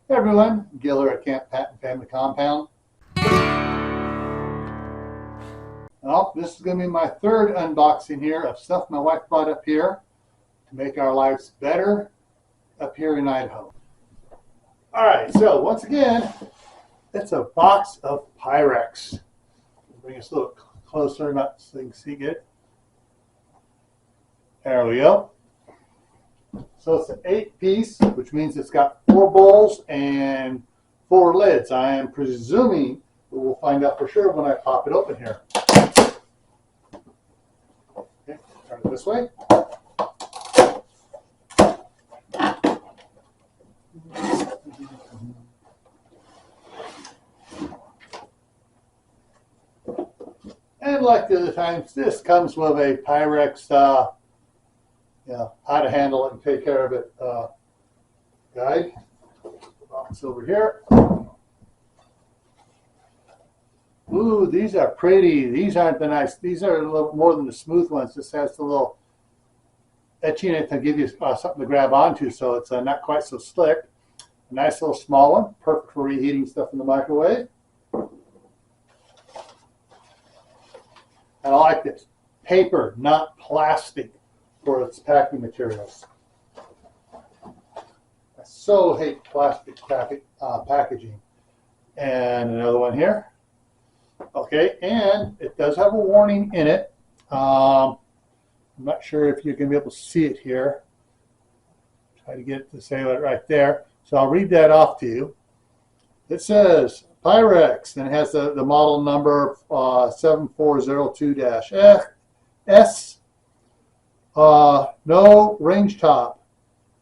Hey everyone, Giller at Camppatton Family Compound. Well, this is going to be my third unboxing here of stuff my wife brought up here to make our lives better up here in Idaho. Alright, so once again, it's a box of Pyrex. Bring us a little closer, not so you can see it. There we go. So it's an 8-piece, which means it's got 4 bowls and 4 lids. I am presuming, but we'll find out for sure when I pop it open here. Okay, turn it this way. And like the other times, this comes with a Pyrex how to handle it and take care of it guide. Box over here. Ooh, these are pretty. These aren't the nice. These are a little more than the smooth ones. This has the little etching it to give you something to grab onto, so it's not quite so slick. A nice little small one, perfect for reheating stuff in the microwave. And I like this. Paper, not plastic, for its packing materials. I so hate plastic packaging. And another one here. Okay, and it does have a warning in it. I'm not sure if you're going to be able to see it here. Try to get it to say it right there. So I'll read that off to you. It says Pyrex, and it has the model number 7402-S. No range top,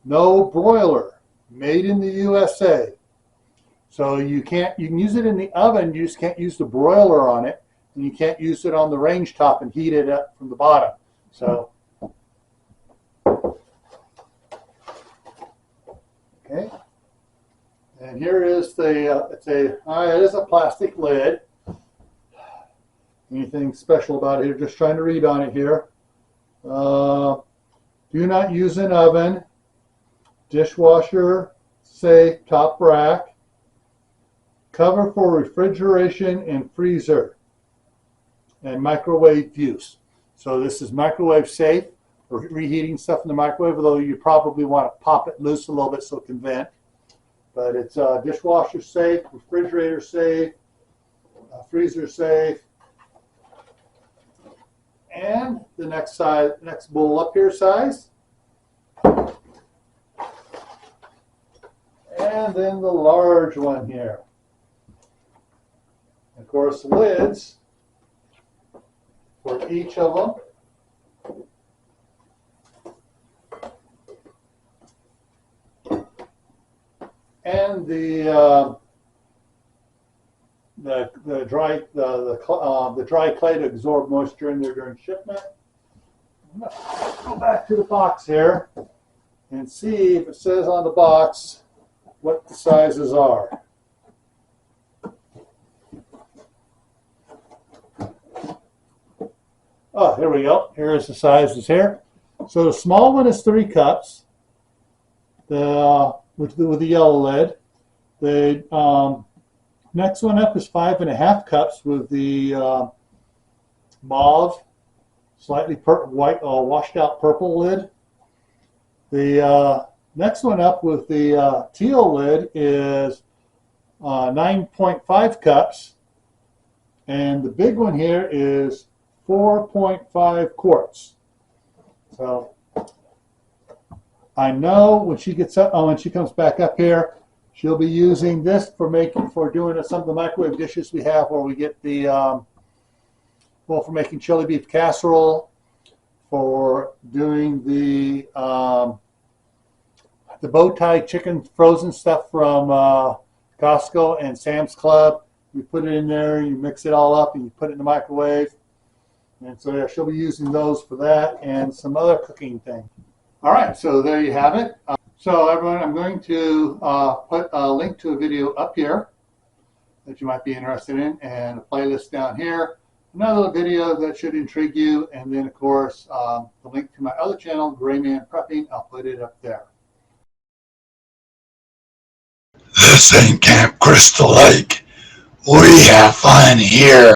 no broiler, made in the USA. So you can use it in the oven, you just can't use the broiler on it, and you can't use it on the range top and heat it up from the bottom. So, okay. And here is the, it is a plastic lid. Anything special about it here? Just trying to read on it here. Do not use an oven, dishwasher safe, top rack, cover for refrigeration and freezer, and microwave use. So this is microwave safe for reheating stuff in the microwave, although you probably want to pop it loose a little bit so it can vent. But it's dishwasher safe, refrigerator safe, freezer safe. And the next bowl up here size. And then the large one here. Of course, lids for each of them. And the dry clay to absorb moisture in there during shipment. Let's go back to the box here and see if it says on the box what the sizes are. Oh, here we go. Here's the sizes here. So the small one is 3 cups. With the yellow lid. The next one up is 5.5 cups with the mauve, slightly white, washed out purple lid. The next one up with the teal lid is 9.5 cups, and the big one here is 4.5 quarts. So I know when she gets up, when she comes back up here, she'll be using this for doing some of the microwave dishes we have, where we get the for making chili beef casserole, for doing the bow tie chicken frozen stuff from Costco and Sam's Club. You put it in there, you mix it all up, and you put it in the microwave. And so yeah, she'll be using those for that and some other cooking thing. All right, so there you have it. So everyone, I'm going to put a link to a video up here that you might be interested in, and a playlist down here, another video that should intrigue you, and then of course the link to my other channel, Gray Man Prepping. I'll put it up there. This ain't Camp Crystal Lake. We have fun here.